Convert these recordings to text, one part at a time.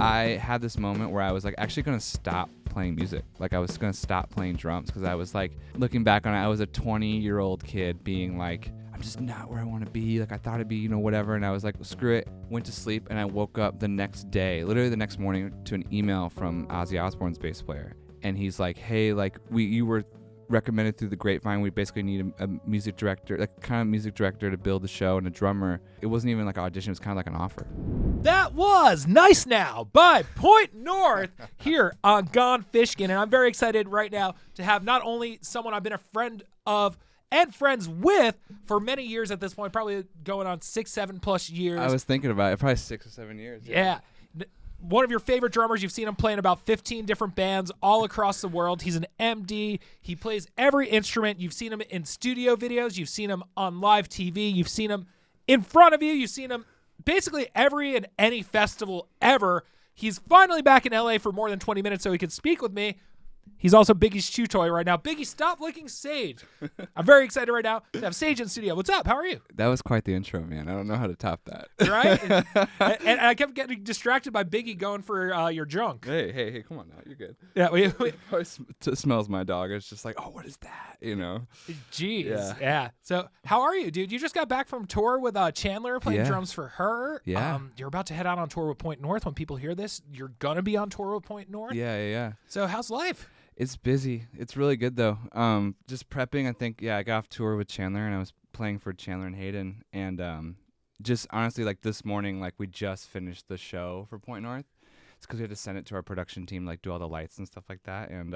I had this moment where I was like actually going to stop playing music. Like I was going to stop playing drums because I was like looking back on it, I was a 20-year-old kid being like, I'm just not where I want to be. Like I thought it'd be, you know, whatever. And I was like, screw it. Went to sleep and I woke up the next day, literally the next morning, to an email from Ozzy Osbourne's bass player. And he's like, hey, like you were recommended through the grapevine. We basically need a music director, like kind of music director to build the show, and a drummer. It wasn't even like an audition. It was kind of like an offer. That was Nice Now by Point North here on Gone Fishkin. And I'm very excited right now to have not only someone I've been a friend of and friends with for many years at this point, probably going on 6-7+ years. I was thinking about it, probably 6 or 7 years. Yeah. One of your favorite drummers. You've seen him play in about 15 different bands all across the world. He's an MD. He plays every instrument. You've seen him in studio videos. You've seen him on live TV. You've seen him in front of you. You've seen him basically every and any festival ever. He's finally back in LA for more than 20 minutes so he can speak with me. He's also Biggie's chew toy right now. Biggie, stop licking Sage. I'm very excited right now to have Sage in studio. What's up? How are you? That was quite the intro, man. I don't know how to top that. Right? and I kept getting distracted by Biggie going for your junk. Hey, come on now. You're good. Yeah, It always smells my dog. It's just like, oh, what is that? You know? Jeez. Yeah. So how are you, dude? You just got back from tour with Chandler playing drums for her. Yeah. You're about to head out on tour with Point North. When people hear this, you're going to be on tour with Point North. Yeah. So how's life? It's busy. It's really good though. Just prepping. I think. Yeah, I got off tour with Chandler, and I was playing for Chandler and Hayden. And just honestly, like this morning, like we just finished the show for Point North. It's because we had to send it to our production team, like do all the lights and stuff like that. And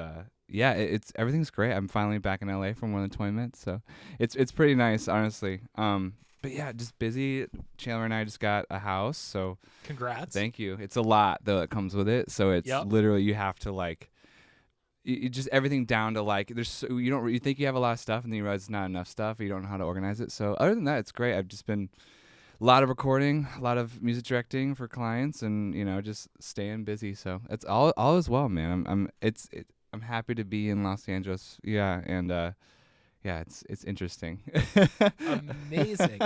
yeah, it's everything's great. I'm finally back in LA for more than 20 minutes, so it's pretty nice, honestly. But yeah, just busy. Chandler and I just got a house, so Congrats. Thank you. It's a lot though that comes with it. So it's literally you have to like. You just everything down to like you think you have a lot of stuff and then you realize it's not enough stuff. You don't know how to organize it. So other than that, it's great. I've just been a lot of recording, a lot of music directing for clients, and just staying busy. So it's all is well, man. I'm happy to be in Los Angeles. Yeah, and yeah, it's interesting. Amazing.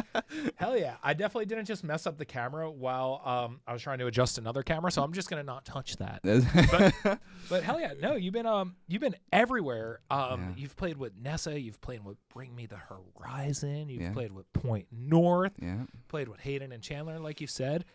Hell yeah. I definitely didn't just mess up the camera while I was trying to adjust another camera, so I'm just going to not touch that. but hell yeah. No, you've been everywhere. You've played with Nessa, you've played with Bring Me the Horizon, you've played with Point North, played with Hayden and Chandler, like you said.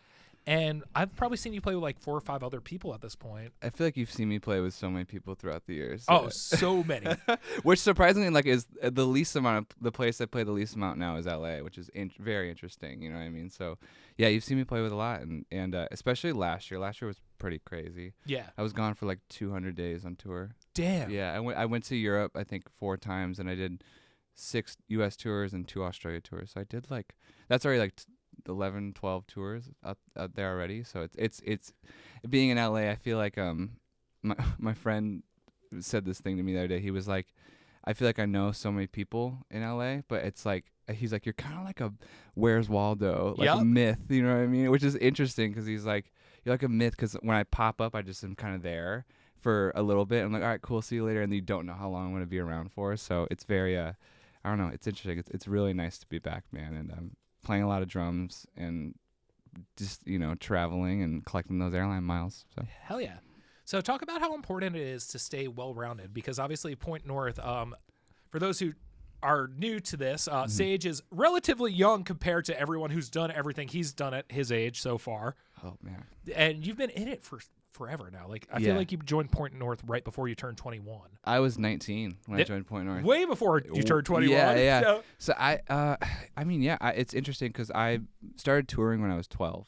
And I've probably seen you play with like 4 or 5 other people at this point. I feel like you've seen me play with so many people throughout the years. Oh, so many. Which surprisingly, like, is the least amount of the place I play the least amount now is LA, which is very interesting. You know what I mean? So yeah, you've seen me play with a lot, and especially last year. Last year was pretty crazy. Yeah, I was gone for like 200 days on tour. Damn. Yeah, I went to Europe I think 4 times, and I did 6 U.S. tours and 2 Australia tours. So I did like that's already like 11, 12 tours out there already. So it's being in LA. I feel like my friend said this thing to me the other day. He was like, I feel like I know so many people in LA, but it's like he's like, you're kind of like a Where's Waldo, like a myth, you know what I mean? Which is interesting because he's like, you're like a myth because when I pop up, I just am kind of there for a little bit. I'm like, all right, cool, see you later, and you don't know how long I'm gonna be around for. So it's very I don't know, it's interesting. It's really nice to be back, man, and playing a lot of drums and just traveling and collecting those airline miles. So hell yeah. So talk about how important it is to stay well-rounded, because obviously Point North, for those who are new to this, Sage is relatively young compared to everyone who's done everything he's done at his age so far. Oh man. And you've been in it for forever now. Like I feel like you joined Point North right before you turned 21. I was 19 when I joined Point North. Way before you turned 21. Yeah. So I mean, it's interesting because I started touring when I was 12.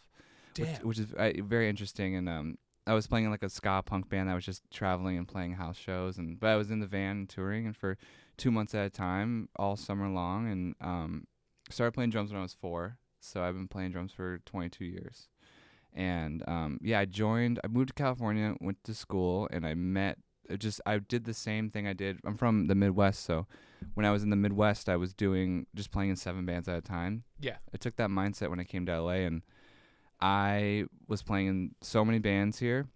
Damn. Which is very interesting. And I was playing in like a ska punk band that was just traveling and playing house shows. But I was in the van and touring, and for 2 months at a time, all summer long. And started playing drums when I was 4. So I've been playing drums for 22 years. And I moved to California, went to school, and I did the same thing I did. I'm from the Midwest, so when I was in the Midwest, I was just playing in 7 bands at a time. Yeah. I took that mindset when I came to LA, and I was playing in so many bands here,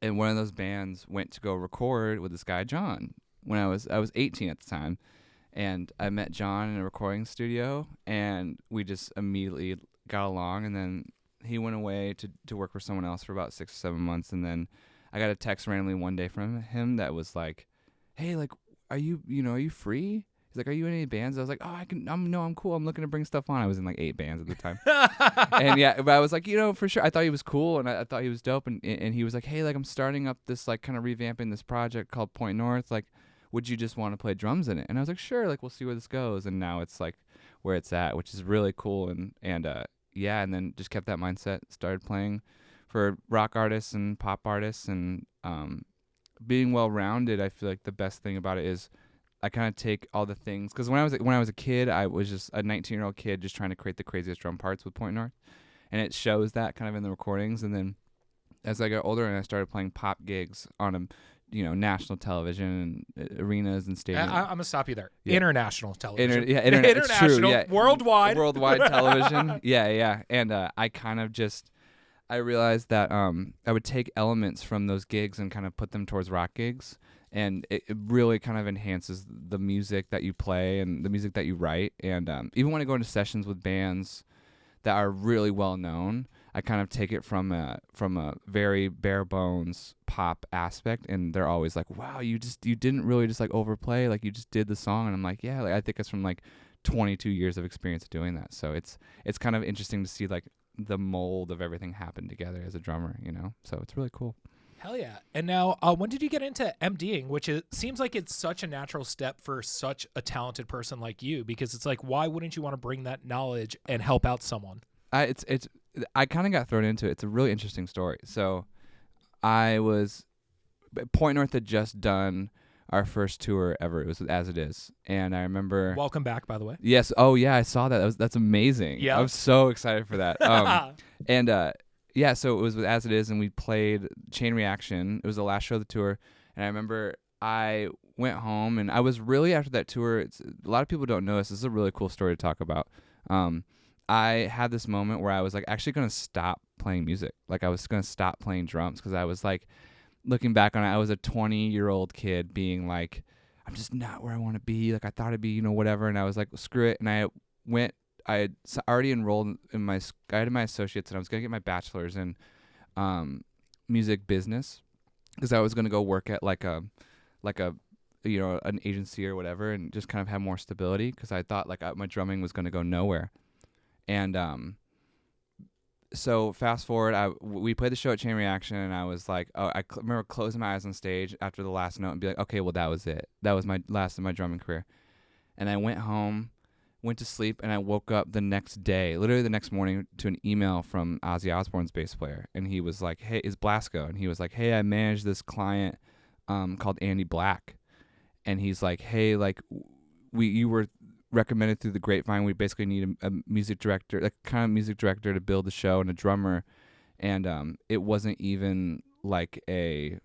and one of those bands went to go record with this guy, John, when I was 18 at the time, and I met John in a recording studio, and we just immediately got along, and then he went away to work for someone else for about 6 or 7 months, and then I got a text randomly one day from him that was like, "Hey, like, are you free?" He's like, "Are you in any bands?" I was like, "Oh, I'm cool. I'm looking to bring stuff on." I was in like 8 bands at the time. And yeah, but I was like, for sure. I thought he was cool, and I thought he was dope. And he was like, "Hey, like, I'm starting up this, like, kind of revamping this project called Point North. Like, would you just want to play drums in it?" And I was like, "Sure. Like, we'll see where this goes." And now it's like where it's at, which is really cool. And yeah, and then just kept that mindset. Started playing for rock artists and pop artists, and being well rounded. I feel like the best thing about it is I kind of take all the things, because when I was a kid, I was just a 19-year-old kid just trying to create the craziest drum parts with Point North, and it shows that kind of in the recordings. And then as I got older and I started playing pop gigs on national television and arenas and stadiums. I'm gonna stop you there. Yeah. International television. International, it's true, yeah. Worldwide television. Yeah. And I kind of just I realized that I would take elements from those gigs and kind of put them towards rock gigs. And it really kind of enhances the music that you play and the music that you write. And even when I go into sessions with bands that are really well known, I kind of take it from a very bare bones pop aspect, and they're always like, "Wow, you didn't really just like overplay, like you just did the song." And I'm like, "Yeah, like I think it's from like 22 years of experience doing that." So it's kind of interesting to see like the mold of everything happen together as a drummer, So it's really cool. Hell yeah. And now, when did you get into MDing, which seems like it's such a natural step for such a talented person like you, because it's like, why wouldn't you want to bring that knowledge and help out someone? I kind of got thrown into it. It's a really interesting story. So Point North had just done our first tour ever. It was As It Is. And I remember... Welcome back, by the way. Yes. Oh, yeah, I saw that. That's amazing. Yeah. I was so excited for that. Yeah, so it was with As It Is, and we played Chain Reaction. It was the last show of the tour, and I remember I went home, and I was really, after that tour, a lot of people don't know this. This is a really cool story to talk about. I had this moment where I was like actually going to stop playing music. Like I was going to stop playing drums, because I was like, looking back on it, I was a 20-year-old kid being like, I'm just not where I want to be. Like I thought I'd be, whatever, and I was like, screw it, and I had already enrolled in my associates, and I was going to get my bachelor's in music business, because I was going to go work at like a an agency or whatever, and just kind of have more stability, because I thought like my drumming was going to go nowhere. And so fast forward, we played the show at Chain Reaction, and I was like, remember closing my eyes on stage after the last note and be like, okay, well, that was it. That was my last of my drumming career. And I went home, went to sleep, and I woke up the next day, literally the next morning, to an email from Ozzy Osbourne's bass player. And he was like, hey, it's Blasco. And he was like, hey, I manage this client called Andy Black. And he's like, hey, like, you were recommended through the grapevine. We basically need a music director, like kind of music director, to build the show, and a drummer. And it wasn't even like it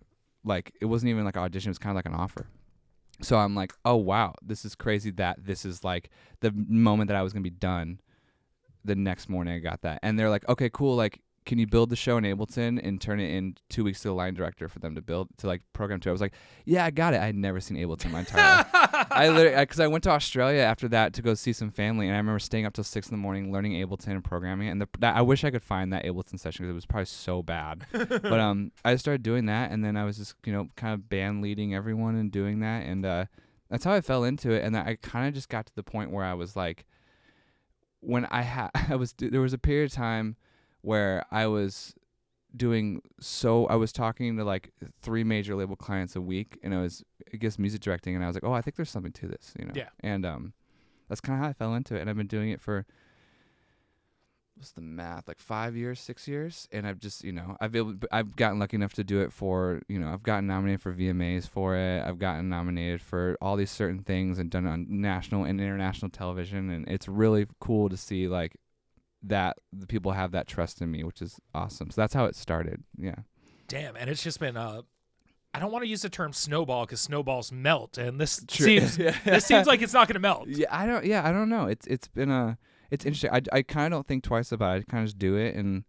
wasn't even like an audition. It was kind of like an offer. So I'm like, oh wow, this is crazy that this is like the moment that I was gonna be done. The next morning I got that, and they're like, okay, cool, like, can you build the show in Ableton and turn it in 2 weeks to the line director for them to like program to? I was like, yeah, I got it. I had never seen Ableton in my entire life. I literally, because I went to Australia after that to go see some family, and I remember staying up till 6 in.the morning learning Ableton and programming it. And I wish I could find that Ableton session, because it was probably so bad. But I started doing that, and then I was just kind of band leading everyone and doing that, and that's how I fell into it. And I kind of just got to the point where I was like, when there was a period of time where I was talking to like 3 major label clients a week, and I guess music directing, and I was like, oh, I think there's something to this, Yeah. And that's kind of how I fell into it, and I've been doing it for, what's the math, like 5 years, 6 years, and I've just, I've gotten lucky enough to do it for, I've gotten nominated for VMAs for it, I've gotten nominated for all these certain things, and done it on national and international television, and it's really cool to see like that the people have that trust in me, which is awesome. So that's how it started. Yeah. Damn. And it's just been I don't want to use the term snowball, because snowballs melt, and this True. this seems like it's not going to melt. I don't know. It's been it's interesting. I kind of don't think twice about it. I kind of just do it, and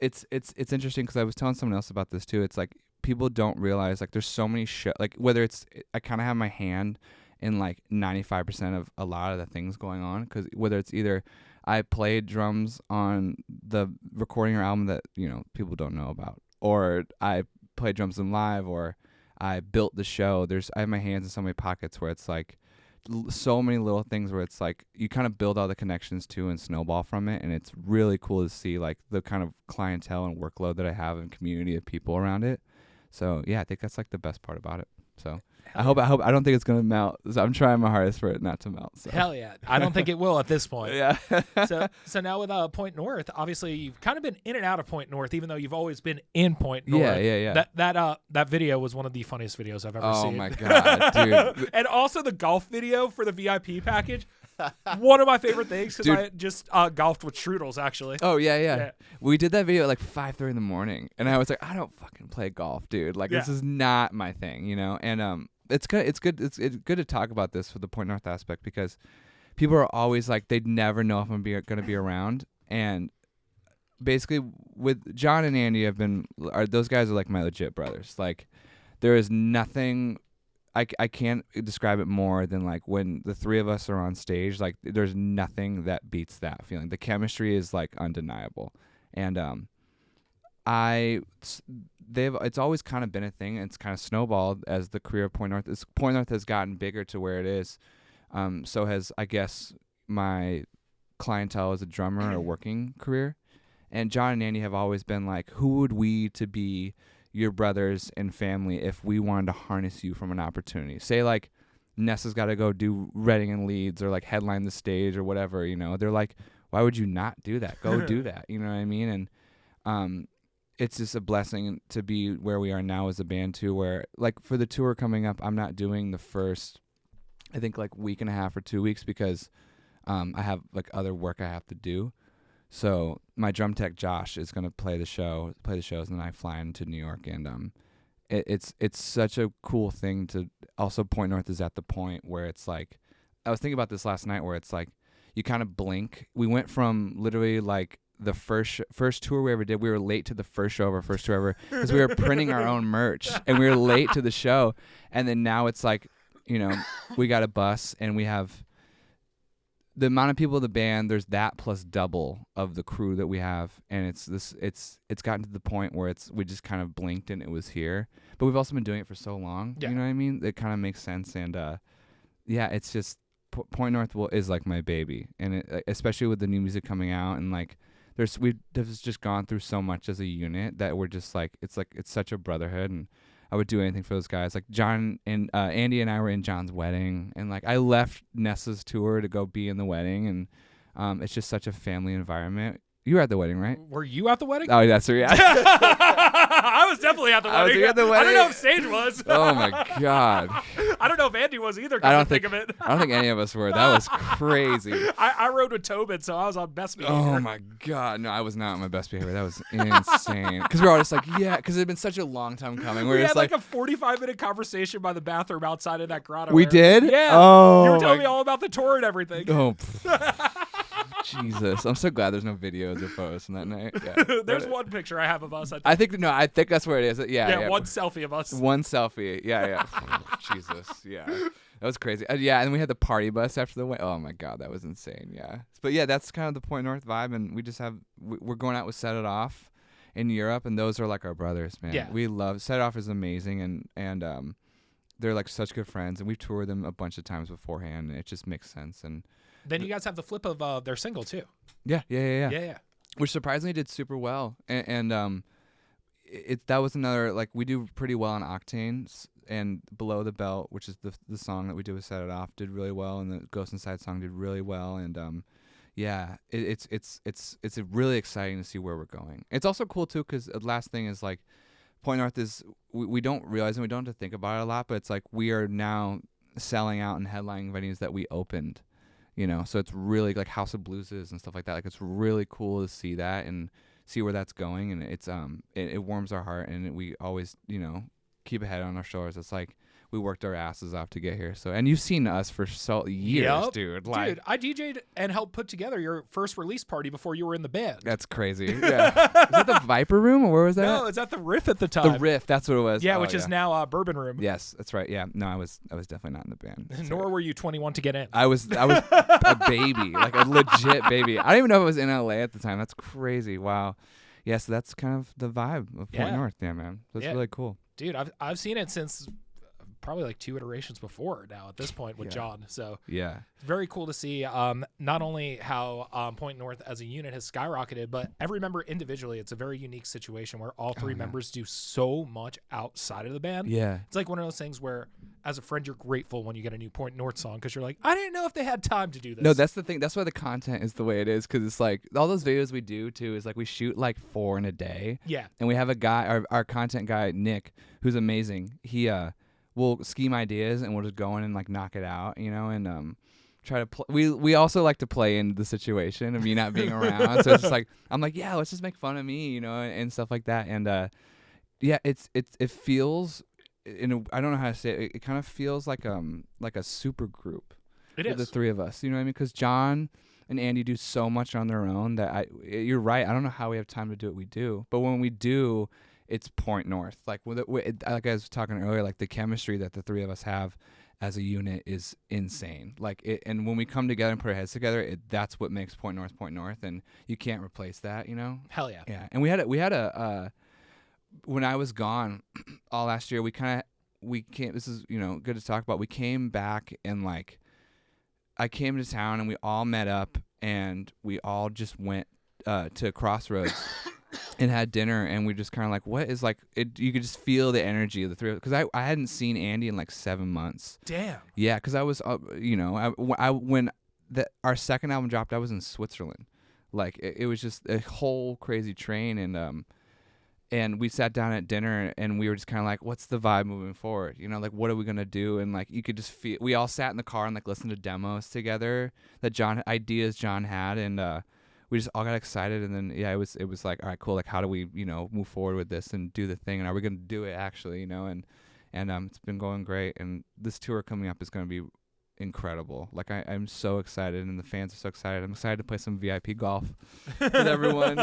it's interesting, because I was telling someone else about this too. It's like people don't realize like there's so many like whether it's I kind of have my hand in like 95% of a lot of the things going on, because whether it's either I played drums on the recording or album that, you know, people don't know about, or I played drums in live, or I built the show. I have my hands in so many pockets where it's like so many little things where it's like you kind of build all the connections too and snowball from it, and it's really cool to see like the kind of clientele and workload that I have and community of people around it. So yeah, I think that's like the best part about it. So I hope I don't think it's gonna melt. So I'm trying my hardest for it not to melt. So. Hell yeah. I don't think it will at this point. Yeah. So now with Point North, obviously you've kind of been in and out of Point North, even though you've always been in Point North. Yeah. That video was one of the funniest videos I've ever seen. Oh my god, dude. And also the golf video for the VIP package. One of my favorite things, because I just golfed with Strudels, actually. Oh, yeah. We did that video at like 5:30 in the morning, and I was like, I don't fucking play golf, dude. Like, this is not my thing, you know? And it's good to talk about this for the Point North aspect, because people are always like, they'd never know if I'm going to be around. And basically, with John and Andy, those guys are like my legit brothers. Like, there is nothing... I can't describe it more than like when the three of us are on stage, like there's nothing that beats that feeling. The chemistry is like undeniable. And it's always kind of been a thing. It's kind of snowballed as the career of Point North. Point North has gotten bigger to where it is. So has, I guess, my clientele as a drummer or working career. And John and Andy have always been like, who would we to be your brothers and family if we wanted to harness you from an opportunity? Say like Nessa's got to go do Reading and Leeds or like headline the stage or whatever, you know. They're like, why would you not do that? Go do that. You know what I mean? And it's just a blessing to be where we are now as a band too, where like for the tour coming up, I'm not doing the first, I think like week and a half or 2 weeks, because I have like other work I have to do. So my drum tech Josh is gonna play the shows, and then I fly into New York, and it's such a cool thing to. Also, Point North is at the point where it's like, I was thinking about this last night, where it's like you kind of blink. We went from literally like the first tour we ever did. We were late to the first show of our first tour ever because we were printing our own merch, and we were late to the show. And then now it's like, you know, we got a bus, and we have. The amount of people in the band, there's that plus double of the crew that we have, and it's gotten to the point where we just kind of blinked and it was here. But we've also been doing it for so long, you know what I mean? It kind of makes sense, and it's just Point North is like my baby, and especially with the new music coming out, and like we've just gone through so much as a unit that we're just like it's such a brotherhood, and I would do anything for those guys. Like John and Andy and I were in John's wedding, and like I left Nessa's tour to go be in the wedding, and it's just such a family environment. You were at the wedding, right? Were you at the wedding? Oh, that's right. I was definitely at the wedding. Was you at the wedding? I don't know if Sage was. Oh my god. I don't know if Andy was either. I don't think of it. I don't think any of us were. That was crazy. I rode with Tobin, so I was on best behavior. Oh my god, no, I was not on my best behavior. That was insane. Because we were all just like, because it had been such a long time coming. We had like a 45-minute conversation by the bathroom outside of that grotto. We did? Yeah. Oh, you were telling me all about the tour and everything. Oh. Jesus, I'm so glad there's no videos or photos from that night. Yeah. There's one picture I have of us. I think that's where it is. Yeah. One selfie of us. One selfie. Yeah. Jesus. Yeah. That was crazy. And then we had the party bus after the wedding. Oh my god, that was insane. Yeah. But yeah, that's kind of the Point North vibe, and we just we're going out with Set It Off in Europe, and those are like our brothers, man. Yeah. We love Set It Off is amazing, and they're like such good friends, and we've toured them a bunch of times beforehand, and it just makes sense. And then you guys have the flip of their single too. Yeah. Which surprisingly did super well, and that was another, like, we do pretty well on Octanes, and Below the Belt, which is the song that we did with Set It Off, did really well, and the Ghost Inside song did really well, and it's really exciting to see where we're going. It's also cool too, because the last thing is like Point North is we don't realize, and we don't have to think about it a lot, but it's like we are now selling out and headlining venues that we opened. You know, so it's really like House of Blueses and stuff like that. Like, it's really cool to see that and see where that's going, and it's it warms our heart, and we always, you know, keep a head on our shoulders. It's like we worked our asses off to get here. So, and you've seen us for years, Yep. dude. Like, Dude, I DJ'd and helped put together your first release party before you were in the band. that's crazy. Yeah. Was that the Viper Room or where was that? No, it's at the Riff at the time. The Riff. That's what it was. Yeah, Oh, which is now Bourbon Room. Yes, that's right. Yeah. No, I was definitely not in the band. So Nor were you 21 to get in. I was a baby, like a legit baby. I don't even know if I was in LA at the time. That's crazy. Wow. Yeah, so that's kind of the vibe of Point North. Yeah, man. That's really cool. Dude, I've seen it since probably like 2 iterations before now at this point with John. So yeah, very cool to see not only how Point North as a unit has skyrocketed, but every member individually. It's a very unique situation where all 3 members do so much outside of the band. Yeah. It's like one of those things where as a friend, you're grateful when you get a new Point North song because you're like, I didn't know if they had time to do this. No, that's the thing. That's why the content is the way it is, because it's like all those videos we do too is like we shoot like 4 in a day. Yeah. And we have a guy, our content guy, Nick, who's amazing. He will scheme ideas and we'll just go in and like knock it out, and try to we also like to play into the situation of me not being around. So it's just like I'm like, yeah, let's just make fun of me, and stuff like that. And yeah, it feels I don't know how to say it. It kind of feels like a super group. It is the 3 of us, you know what I mean? Because John and Andy do so much on their own that you're right. I don't know how we have time to do what we do, but when we do, it's Point North. Like like I was talking earlier, like the chemistry that the 3 of us have as a unit is insane. Like and when we come together and put our heads together, that's what makes Point North, and you can't replace that. Hell yeah. Yeah, and we had a when I was gone all last year, we came. This is good to talk about. We came back and like I came to town and we all met up and we all just went to Crossroads. And had dinner, and we just kind of like, what is like it? You could just feel the energy of the 3 of us, because I hadn't seen Andy in like 7 months. Damn. Yeah, because I was, when our second album dropped, I was in Switzerland. Like it was just a whole crazy train, and we sat down at dinner, and we were just kind of like, what's the vibe moving forward? Like what are we gonna do? And like you could just feel. We all sat in the car and like listened to demos together that John had, and we just all got excited, and then it was like, all right, cool. Like, how do we move forward with this and do the thing, and are we gonna do it actually? And it's been going great, and this tour coming up is gonna be incredible. Like I'm so excited, and the fans are so excited. I'm excited to play some VIP golf with everyone.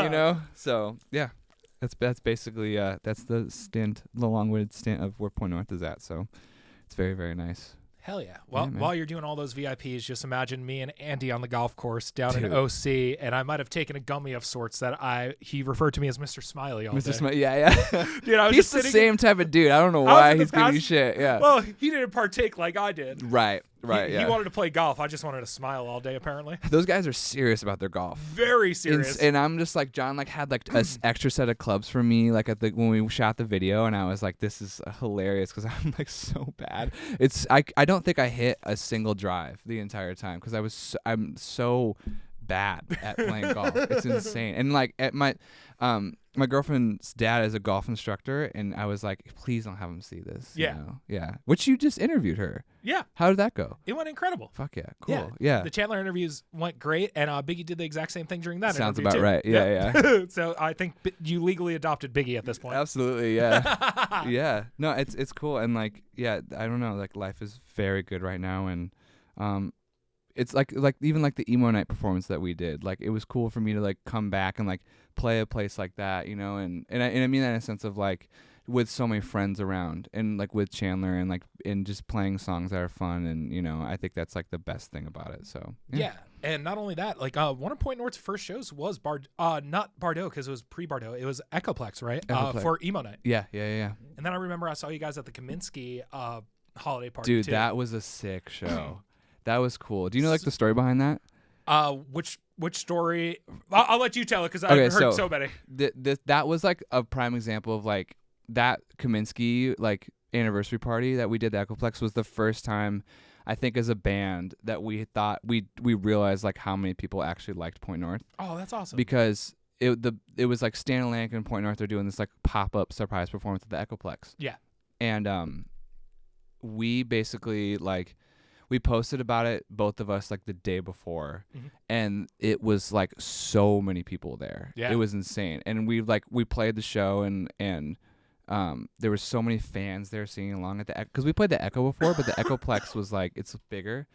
So yeah, that's basically that's the long-winded stint of where Point North is at. So it's very, very nice. Hell yeah. Well, while you're doing all those VIPs, just imagine me and Andy on the golf course down in OC, and I might have taken a gummy of sorts that he referred to me as Mr. Smiley all day. Mr. Smiley, yeah. Dude, I was he's just the same type of dude. I don't know why he's giving you shit. Yeah. Well, he didn't partake like I did. Right. He wanted to play golf. I just wanted to smile all day, apparently. Those guys are serious about their golf. Very serious. And I'm just like, John like had like an extra set of clubs for me like when we shot the video, and I was like, this is hilarious because I'm like so bad. I don't think I hit a single drive the entire time because I'm so bad at playing golf. It's insane. And like at my girlfriend's dad is a golf instructor, and I was like, please don't have him see this. Yeah. Which you just interviewed her. Yeah. How did that go? It went incredible. Fuck yeah. Cool. Yeah. The Chandler interviews went great, and Biggie did the exact same thing during that Sounds interview. Sounds about too. right. Yeah. So I think you legally adopted Biggie at this point. Absolutely. Yeah. Yeah. No, it's cool. And like, yeah, I don't know. Like life is very good right now. And it's like even like the emo night performance that we did, like it was cool for me to like come back and like play a place like that, and I mean that in a sense of like with so many friends around, and like with Chandler, and like and just playing songs that are fun, and I think that's like the best thing about it. So yeah. And not only that, like one of Point North's first shows was not Bardot, because it was pre-Bardot. It was Echoplex, right? For emo night. Yeah. And then I remember I saw you guys at the Kaminsky holiday party. Dude, too. that was a sick show. That was cool. Do you know like the story behind that? Which story? I'll let you tell it because I've heard so many. That was like a prime example of like that Kaminsky like anniversary party that we did at Echoplex was the first time I think as a band that we thought we realized like how many people actually liked Point North. Oh, that's awesome. Because it was like Stan and Lank and Point North are doing this like pop-up surprise performance at the Echoplex. Yeah. And we basically like we posted about it, both of us, like the day before, and it was like so many people there. Yeah. It was insane. And we played the show, and there were so many fans there singing along at the because we played the Echo before, but the Echoplex was like it's bigger.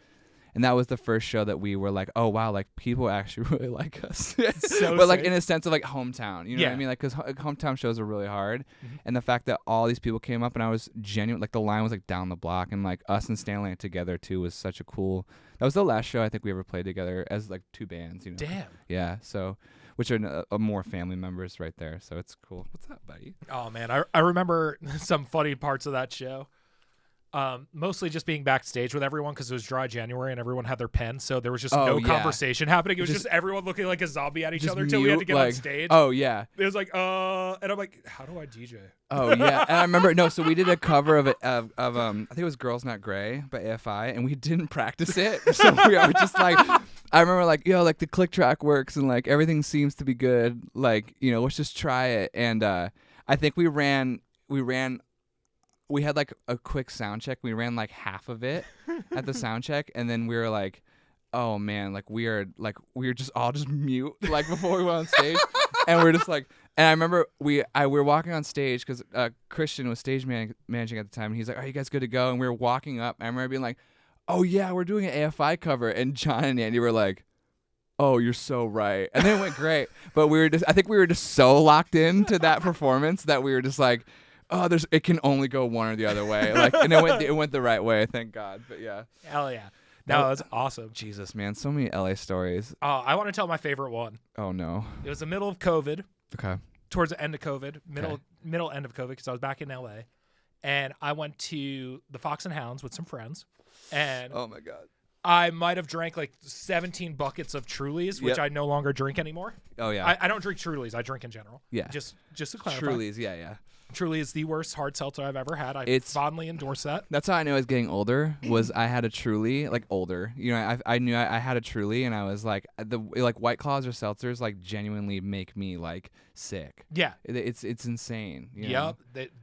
And that was the first show that we were like, oh wow, like people actually really like us. So but like sick. in a sense of like hometown, you know what I mean? Like because hometown shows are really hard, and the fact that all these people came up and I was genuine, like the line was like down the block, and like us and Stanley together too was such a cool. That was the last show I think we ever played together as like two bands, you know. Damn. Yeah. So, which are more family members right there. So it's cool. What's up, buddy? Oh man, I remember some funny parts of that show. Mostly just being backstage with everyone because it was dry January and everyone had their pens, so there was just no conversation happening. It was just everyone looking like a zombie at each other until we had to get on stage. Oh yeah, it was like and I'm like, how do I DJ? Oh yeah, and I remember so we did a cover of it of I think it was "Girls Not Gray" by AFI, and we didn't practice it, so we were just like, I remember like like the click track works and like everything seems to be good, like let's just try it, and I think we ran. We had like a quick sound check. We ran like half of it at the sound check, and then we were like, "Oh man, like we are just all just mute like before we went on stage," and we're just like. And I remember we were walking on stage because Christian was stage managing at the time, and he's like, "Are you guys good to go?" And we were walking up. And I remember being like, "Oh yeah, we're doing an AFI cover," and John and Andy were like, "Oh, you're so right," and then it went great. But I think we were just so locked into that performance that we were just like. Oh, it can only go one or the other way. Like, and it went the right way, thank God. But yeah. Hell yeah. No, it was awesome. Jesus, man, so many LA stories. Oh, I want to tell my favorite one. Oh no. It was the middle of COVID. Okay. Towards the end of COVID, middle end of COVID, because I was back in LA, and I went to the Fox and Hounds with some friends, and oh my God. I might have drank like 17 buckets of Trulies, which I no longer drink anymore. Oh yeah. I don't drink Trulies. I drink in general. Yeah. Just to clarify. Trulies, yeah. Truly is the worst hard seltzer I've ever had. I fondly endorse that. That's how I knew I was getting older. Was I had a Truly, like older. I knew I had a Truly, and I was like, White Claws or seltzers like genuinely make me like sick. Yeah, it's insane. Yep.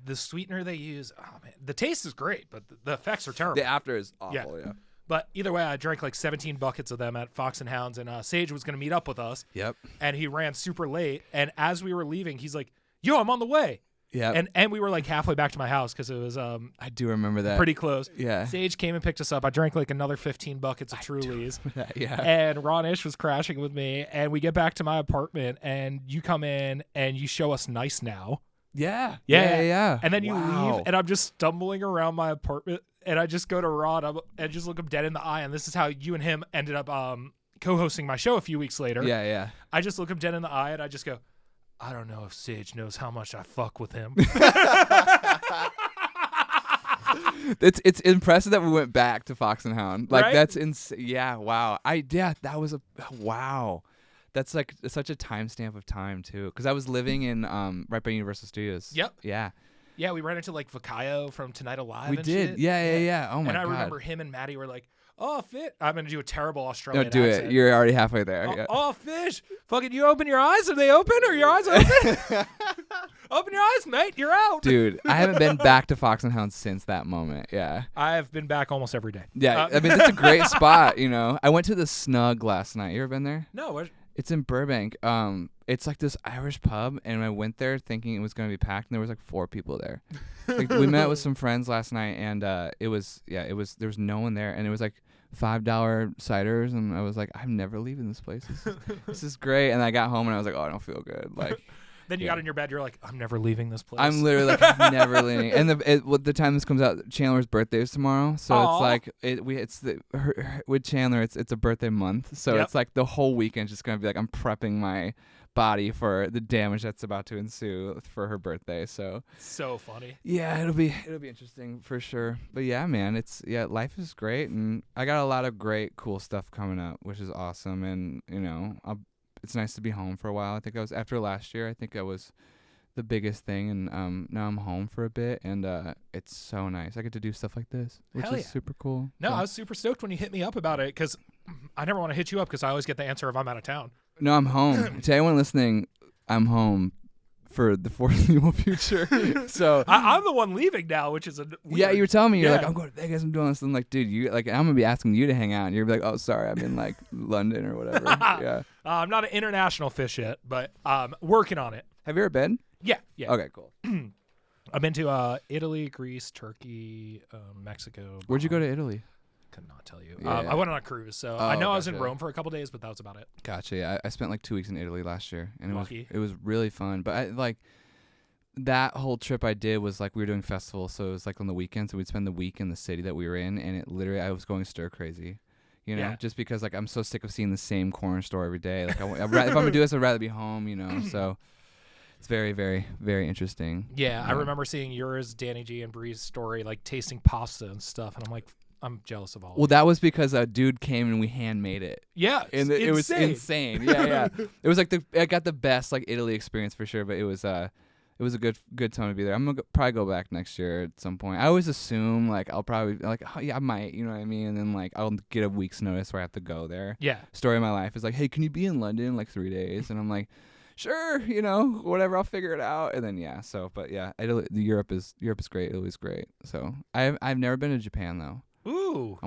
The sweetener they use, oh man, the taste is great, but the effects are terrible. The after is awful. Yeah. But either way, I drank like 17 buckets of them at Fox and Hounds, and Sage was going to meet up with us. Yep. And he ran super late, and as we were leaving, he's like, "Yo, I'm on the way." Yeah, and we were like halfway back to my house because it was I do remember that pretty close. Yeah, Sage came and picked us up. I drank like another 15 buckets of Trulies. Yeah, and Ron Ish was crashing with me, and we get back to my apartment, and you come in and you show us Nice Now. Yeah. And then you leave, and I'm just stumbling around my apartment, and I just go to Ron and just look him dead in the eye, and this is how you and him ended up co-hosting my show a few weeks later. Yeah. I just look him dead in the eye, and I just go, I don't know if Sage knows how much I fuck with him. It's impressive that we went back to Fox and Hound. Like, right? That's insane. Yeah, wow. That was wow. That's like such a timestamp of time too, because I was living in right by Universal Studios. Yep. Yeah. Yeah, we ran into like Vakayo from Tonight Alive. We and did. Shit. Yeah. Oh my God. And I remember him and Maddie were like, "Oh, fit." I'm gonna do a terrible Australian No, do accent. it. You're already halfway there. Oh, yeah. oh, fish. Fucking you open your eyes? Are they open? Are your eyes open? Open your eyes, mate. You're out. Dude, I haven't been back to Fox and Hound since that moment. Yeah. I've been back almost every day. Yeah. I mean, it's a great spot, I went to the Snug last night. You ever been there? No. It's in Burbank. It's like this Irish pub, and I went there thinking it was going to be packed, and there was like 4 people there. Like, we met with some friends last night, and there was no one there, and it was like $5 ciders, and I was like, I'm never leaving this place. This is great. And I got home and I was like, oh, I don't feel good. Like, then you got in your bed, you're like, I'm never leaving this place. I'm literally like, I'm never leaving. And the time this comes out, Chandler's birthday is tomorrow, so Aww. It's like with Chandler, it's a birthday month, so It's like the whole weekend's just gonna be like I'm prepping my body for the damage that's about to ensue for her birthday. So funny. Yeah, it'll be interesting for sure. But yeah, man, life is great, and I got a lot of great cool stuff coming up, which is awesome. And it's nice to be home for a while. I think I was after last year. I think I was the biggest thing, and now I'm home for a bit, and it's so nice. I get to do stuff like this, which is super cool. No, I was super stoked when you hit me up about it, because I never want to hit you up because I always get the answer if I'm out of town. No, I'm home. To anyone listening, I'm home for the foreseeable future. So I'm the one leaving now, which is yeah. You were telling me you're like, I'm going to Vegas. I'm doing this. I'm like, dude, I'm gonna be asking you to hang out, and you're like, oh, sorry, I'm in like London or whatever. Yeah. I'm not an international fish yet, but working on it. Have you ever been? Yeah. Okay, cool. I've been to Italy, Greece, Turkey, Mexico. Where'd you go to Bahamas. Italy? Could not tell you. Yeah. I went on a cruise, so I know I was in gotcha. Rome for a couple days, but that was about it. Gotcha. Yeah, I spent like 2 weeks in Italy last year, and Lucky. it was really fun. But I like that whole trip I did was like we were doing festivals, so it was like on the weekends, so we'd spend the week in the city that we were in, and it literally I was going stir crazy. You know, Yeah. just because like I'm so sick of seeing the same corner store every day. Like if I'm gonna do this, I'd rather be home. You know, so it's very, very, very interesting. Yeah, I remember seeing yours, Danny G, and Bree's story, like tasting pasta and stuff, and I'm like, I'm jealous of all. Well, that was because a dude came and we handmade it. Yeah, And it was insane. Yeah. It was like I got the best like Italy experience for sure, but it was a good time to be there. I'm gonna probably go back next year at some point. I always assume like I'll probably like oh yeah I might, you know what I mean, and then like I'll get a week's notice where I have to go there. Yeah. Story of my life is like, hey, can you be in London in like 3 days? And I'm like, sure, you know, whatever, I'll figure it out. And then yeah, so but yeah, Europe is great. Italy's great. So I've never been to Japan though. Ooh,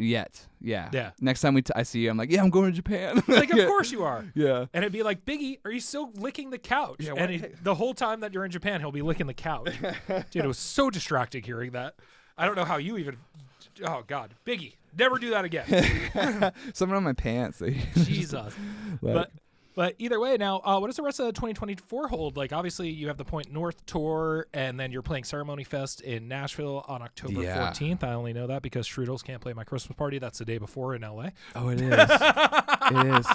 Yet. Yeah. Yeah. Next time I see you, I'm like, yeah, I'm going to Japan. Like, of course you are. Yeah. And it'd be like, Biggie, are you still licking the couch? Yeah, and the whole time that you're in Japan, he'll be licking the couch. Dude, it was so distracting hearing that. I don't know how you even. Oh God, Biggie, never do that again. Something on my pants. Jesus. But either way, now, what does the rest of 2024 hold? Like, obviously, you have the Point North tour, and then you're playing Ceremony Fest in Nashville on October 14th. I only know that because Strudels can't play my Christmas party. That's the day before in LA. Oh, it is. It is.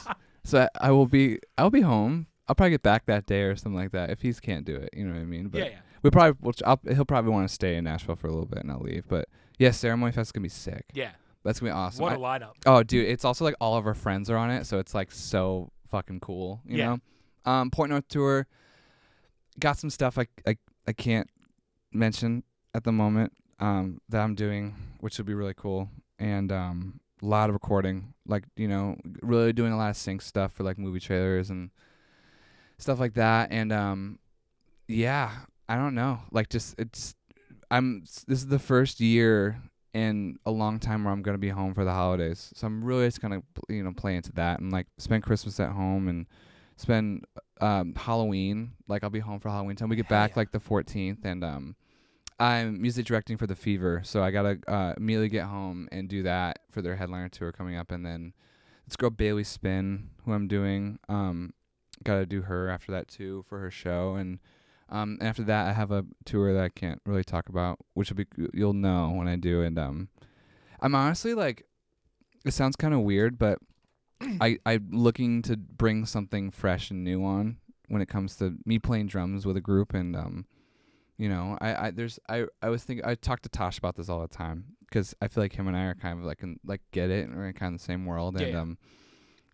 So I'll be home. I'll probably get back that day or something like that if he can't do it. You know what I mean? But yeah. he'll probably want to stay in Nashville for a little bit, and I'll leave. But yeah, Ceremony Fest is gonna be sick. Yeah. That's gonna be awesome. What a lineup. Oh, dude, it's also like all of our friends are on it, so it's like so fucking cool, you know. Point North tour, got some stuff I can't mention at the moment that I'm doing, which would be really cool, and a lot of recording, like, you know, really doing a lot of sync stuff for like movie trailers and stuff like that, and yeah, I don't know, like this is the first year in a long time where I'm going to be home for the holidays. So I'm really just going to, you know, play into that and like spend Christmas at home and spend Halloween. Like I'll be home for Halloween time. We get back like the 14th, and I'm music directing for The Fever. So I got to immediately get home and do that for their headliner tour coming up. And then this girl Bailey Spin, who I'm doing, got to do her after that too for her show. And after that, I have a tour that I can't really talk about, which will be you'll know when I do. And I'm honestly like, it sounds kind of weird, but I'm looking to bring something fresh and new on when it comes to me playing drums with a group. And you know, I was thinking, I talk to Tosh about this all the time because I feel like him and I are kind of like get it, and we're in kind of the same world. Yeah. And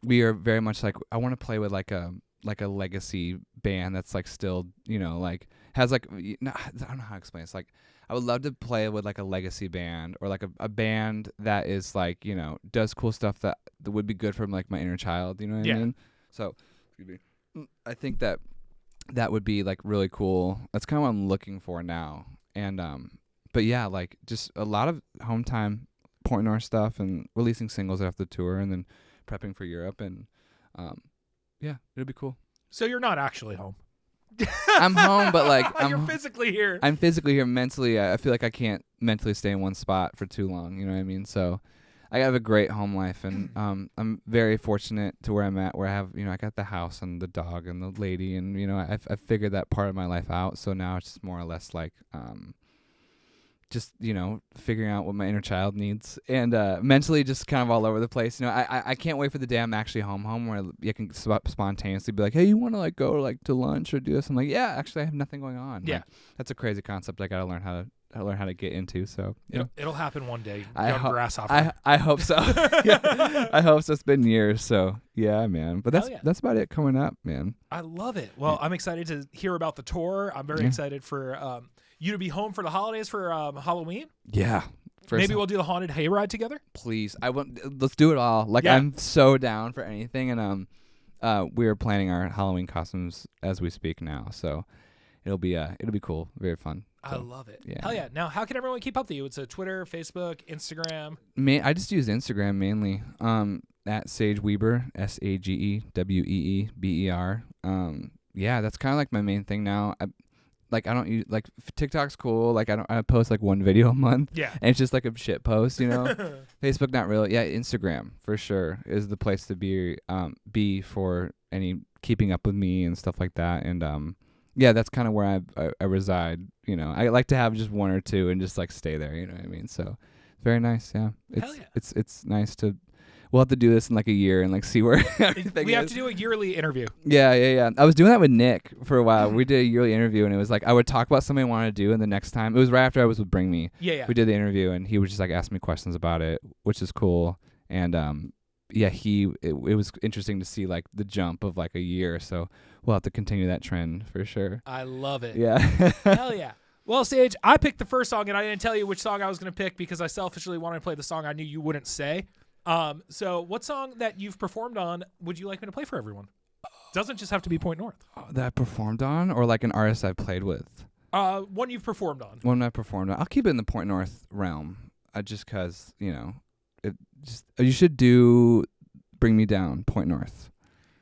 we are very much like I want to play with like a legacy band that's like still, you know, like has like I don't know how to explain it. It's like I would love to play with like a legacy band or like a band that is like, you know, does cool stuff that would be good for like my inner child, you know what I mean? So I think that would be like really cool. That's kind of what I'm looking for now. And but yeah, like just a lot of home time, Point North stuff, and releasing singles after the tour, and then prepping for Europe. And yeah, it'll be cool. So you're not actually home. I'm home, but like you're physically here. I'm physically here. Mentally, I feel like I can't mentally stay in one spot for too long. You know what I mean? So I have a great home life, and I'm very fortunate to where I'm at, where I have, you know, I got the house and the dog and the lady, and you know, I've figured that part of my life out. So now it's just more or less like just, you know, figuring out what my inner child needs, and mentally just kind of all over the place. You know, I can't wait for the day I'm actually home where you can spontaneously be like, hey, you want to like go like to lunch or do this? I'm like, yeah, actually I have nothing going on. Yeah, like, that's a crazy concept. I gotta learn how to get into. So it'll happen one day. Grasshopper. I hope so. Yeah, I hope so. It's been years, so yeah, man. But that's about it coming up, man. I love it. Well, I'm excited to hear about the tour. I'm very excited for you to be home for the holidays for Halloween. Yeah. Maybe we'll do the haunted hayride together. Please, let's do it all. Like I'm so down for anything, and we're planning our Halloween costumes as we speak now, so it'll be cool, very fun. So, I love it. Yeah. Hell yeah. Now, how can everyone keep up with you? It's a Twitter, Facebook, Instagram. I just use Instagram mainly. At Sage Weeber, SAGEWEEBER. Yeah, that's kind of like my main thing now. like I don't use like TikTok's cool. Like I post like one video a month. Yeah. And it's just like a shit post, you know. Facebook not really. Yeah, Instagram for sure is the place to be for any keeping up with me and stuff like that. And yeah, that's kind of where I reside. You know, I like to have just one or two and just like stay there. You know what I mean? So very nice. Yeah, Hell yeah. It's nice to. We'll have to do this in like a year and like see where everything We have is. to do a yearly interview. Yeah. I was doing that with Nick for a while. We did a yearly interview, and it was like I would talk about something I wanted to do, and the next time it was right after I was with Bring Me. Yeah. We did the interview, and he would just like ask me questions about it, which is cool. And yeah, it was interesting to see like the jump of like a year. So we'll have to continue that trend for sure. I love it. Yeah. Hell yeah. Well, Sage, I picked the first song, and I didn't tell you which song I was going to pick because I selfishly wanted to play the song I knew you wouldn't say. So what song that you've performed on would you like me to play for everyone? Doesn't just have to be Point North. That I performed on, or like an artist I've played with? One you've performed on. One I performed on. I'll keep it in the Point North realm. Just because, you know, you should do Bring Me Down, Point North.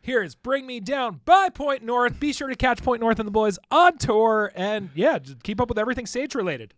Here is Bring Me Down by Point North. Be sure to catch Point North and the boys on tour. And yeah, just keep up with everything Sage related.